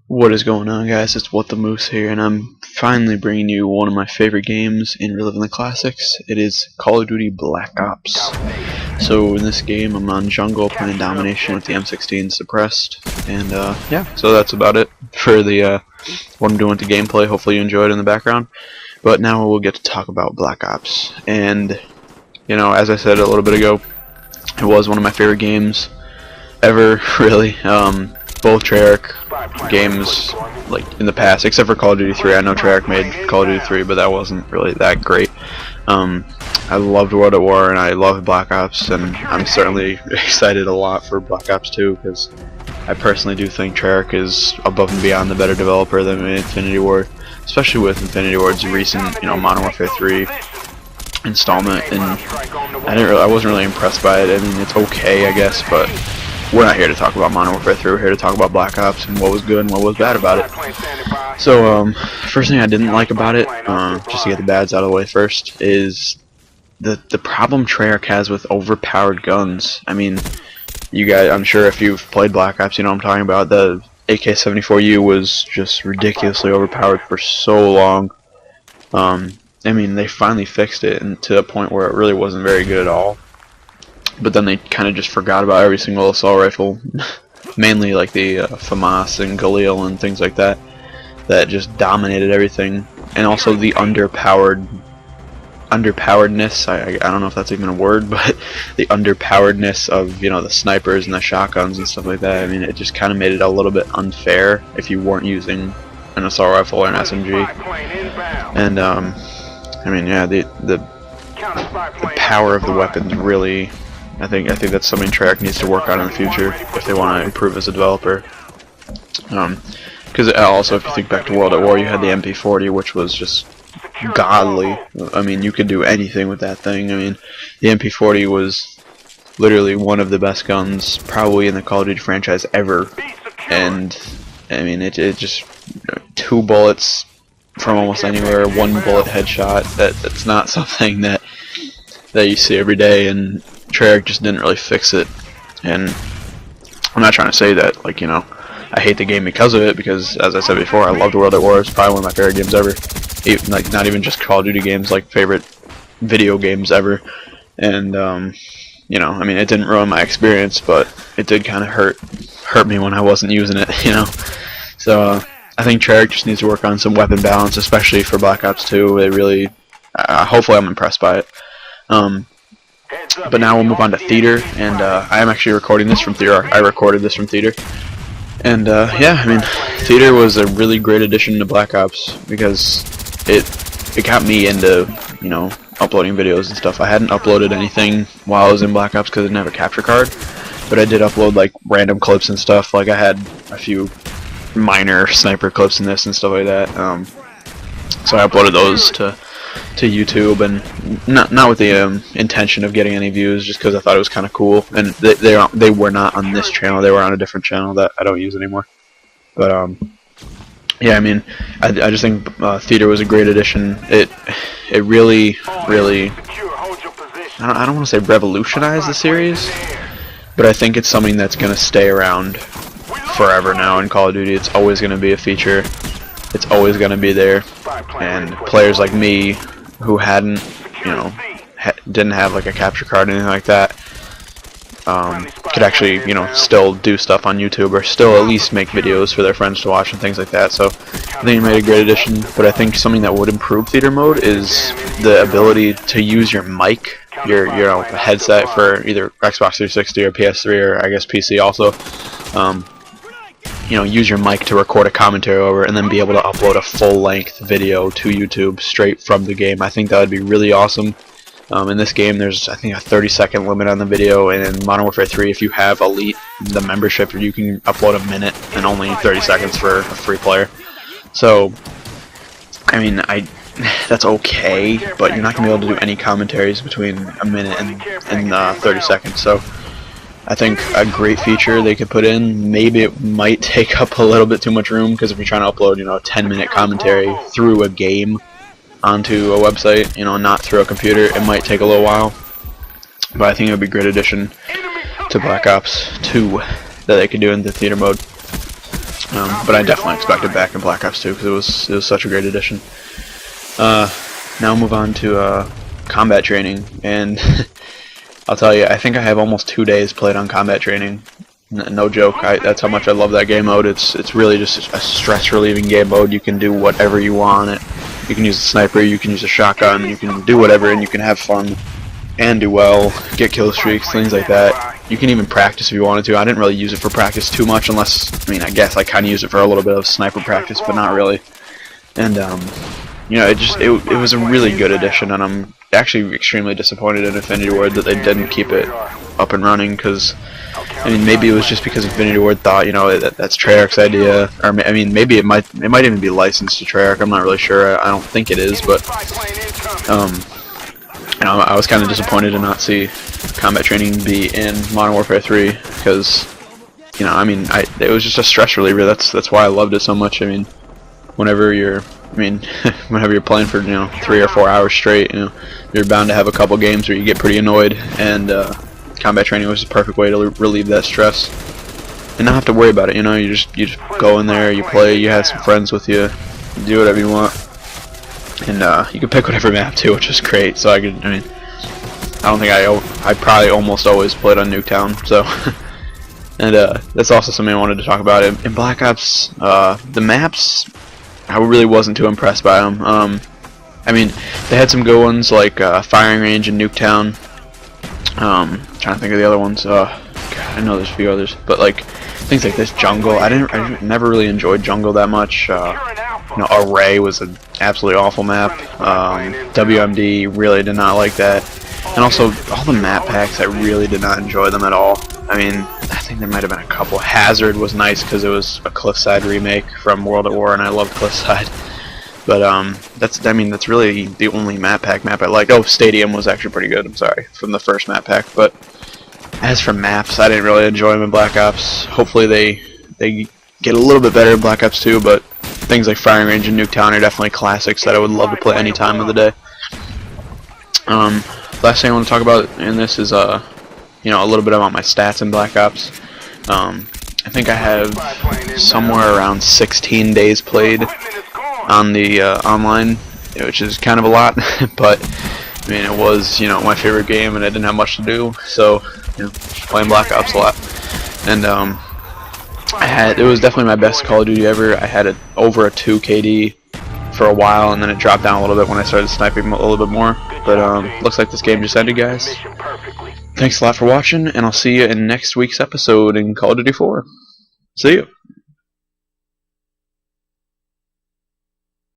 What is going on, guys? It's What the Moose here, and I'm finally bringing you one of my favorite games in Reliving the Classics. It is Call of Duty Black Ops. So in this game, I'm on jungle playing domination with the M16 suppressed, and yeah, so that's about it for the what I'm doing with the gameplay. Hopefully you enjoyed it in the background. But now we'll get to talk about Black Ops, and you know, as I said a little bit ago, it was one of my favorite games ever, really. Both TREYARCH games, like in the past, except for Call of Duty 3. I know TREYARCH made Call of Duty 3, but that wasn't really that great. I loved World at War, and I love Black Ops, and I'm certainly excited a lot for Black Ops 2, because I personally do think TREYARCH is above and beyond the better developer than Infinity Ward, especially with Infinity Ward's recent, Modern Warfare 3 installment, and I wasn't really impressed by it. I mean, it's okay, I guess, but we're not here to talk about Modern Warfare 3. We're here to talk about Black Ops and what was good and what was bad about it. So, first thing I didn't like about it, just to get the bads out of the way first, is the problem TREYARCH has with overpowered guns. I mean, you guys, I'm sure if you've played Black Ops, you know what I'm talking about. The AK-74U was just ridiculously overpowered for so long. I mean, they finally fixed it, and to a point where it really wasn't very good at all. But then they kind of just forgot about every single assault rifle, mainly like the FAMAS and Galil and things like that, that just dominated everything. And also the underpoweredness, I don't know if that's even a word, but the underpoweredness of, the snipers and the shotguns and stuff like that. I mean, it just kind of made it a little bit unfair if you weren't using an assault rifle or an SMG. And I mean, yeah, the power of the weapons really, I think that's something TREYARCH needs to work on in the future if they want to improve as a developer. Because also, if you think back to World at War, you had the MP40, which was just godly. I mean, you could do anything with that thing. I mean, the MP40 was literally one of the best guns probably in the Call of Duty franchise ever. And I mean, it just 2 bullets from almost anywhere, 1 bullet headshot. That's not something that you see every day, and TREYARCH just didn't really fix it. And I'm not trying to say that, I hate the game because of it, because as I said before, I loved World at War. It's probably one of my favorite games ever. Even, not even just Call of Duty games, favorite video games ever. And I mean, it didn't ruin my experience, but it did kind of hurt me when I wasn't using it, So I think TREYARCH just needs to work on some weapon balance, especially for Black Ops 2. It really, hopefully I'm impressed by it. But now we'll move on to theater, and I am actually recording this from theater. I recorded this from theater, and yeah, I mean, theater was a really great addition to Black Ops because it got me into uploading videos and stuff. I hadn't uploaded anything while I was in Black Ops because I didn't have a capture card, but I did upload random clips and stuff. I had a few minor sniper clips in this and stuff like that. So I uploaded those to YouTube, and not with the intention of getting any views, just because I thought it was kind of cool. And they were not on this channel; they were on a different channel that I don't use anymore. But yeah, I mean, I just think theater was a great addition. It really I don't want to say revolutionized the series, but I think it's something that's going to stay around forever now in Call of Duty. It's always going to be a feature. It's always going to be there, and players like me who hadn't, didn't have a capture card or anything like that, could actually, still do stuff on YouTube, or still at least make videos for their friends to watch and things like that. So I think it made a great addition. But I think something that would improve theater mode is the ability to use your mic, your headset for either Xbox 360 or PS3, or I guess PC also. Use your mic to record a commentary over, and then be able to upload a full-length video to YouTube straight from the game. I think that would be really awesome. In this game, there's, I think, a 30-second limit on the video, and in Modern Warfare 3, if you have Elite, the membership, you can upload a minute and only 30 seconds for a free player. So, I mean, that's okay, but you're not going to be able to do any commentaries between a minute and 30 seconds. So I think a great feature they could put in, maybe it might take up a little bit too much room, because if you're trying to upload, a 10-minute commentary through a game onto a website, not through a computer, it might take a little while. But I think it would be a great addition to Black Ops 2 that they could do in the theater mode. But I definitely expect it back in Black Ops 2 because it was such a great addition. Now we'll move on to combat training, and I'll tell you, I think I have almost 2 days played on combat training. No joke. That's how much I love that game mode. It's really just a stress relieving game mode. You can do whatever you want on it. You can use a sniper, you can use a shotgun, you can do whatever, and you can have fun and do well, get kill streaks, things like that. You can even practice if you wanted to. I didn't really use it for practice too much, unless, I mean, I guess I kind of used it for a little bit of sniper practice, but not really. And you know, it was a really good addition, and I'm actually extremely disappointed in Infinity Ward that they didn't keep it up and running, because I mean, maybe it was just because Infinity Ward thought, you know, that's Treyarch's idea, or I mean, maybe it might even be licensed to Treyarch. I'm not really sure. I don't think it is, but you know, I was kind of disappointed to not see combat training be in Modern Warfare 3, because, you know, I mean, it was just a stress reliever. That's why I loved it so much. I mean, whenever you're playing for, you know, 3 or 4 hours straight, you know, you're bound to have a couple games where you get pretty annoyed, and combat training was the perfect way to relieve that stress and not have to worry about it. You know, you just go in there, you play, you have some friends with you, you do whatever you want, and you can pick whatever map too, which is great. So I mean, I don't think I probably almost always played on Nuketown, so and that's also something I wanted to talk about. In Black Ops, the maps, I really wasn't too impressed by them. I mean, they had some good ones like Firing Range and Nuketown. Trying to think of the other ones. God, I know there's a few others, but like things like this, Jungle. I never really enjoyed Jungle that much. You know, Array was an absolutely awful map. WMD, really did not like that. And also all the map packs, I really did not enjoy them at all. I mean, I think there might have been a couple. Hazard was nice because it was a Cliffside remake from World at War, and I loved Cliffside. But that's really the only map I liked. Oh, Stadium was actually pretty good. I'm sorry, from the first map pack. But as for maps, I didn't really enjoy them in Black Ops. Hopefully they get a little bit better in Black Ops 2. But things like Firing Range and Nuketown are definitely classics that I would love to play any time of the day. Last thing I want to talk about in this is you know, a little bit about my stats in Black Ops. I think I have somewhere around 16 days played on the online, which is kind of a lot, but I mean, it was, you know, my favorite game, and I didn't have much to do, so, you know, playing Black Ops a lot. And it was definitely my best Call of Duty ever. I had over a 2 KD for a while, and then it dropped down a little bit when I started sniping a little bit more. But looks like this game just ended, guys. Thanks a lot for watching, and I'll see you in next week's episode in Call of Duty 4. See you.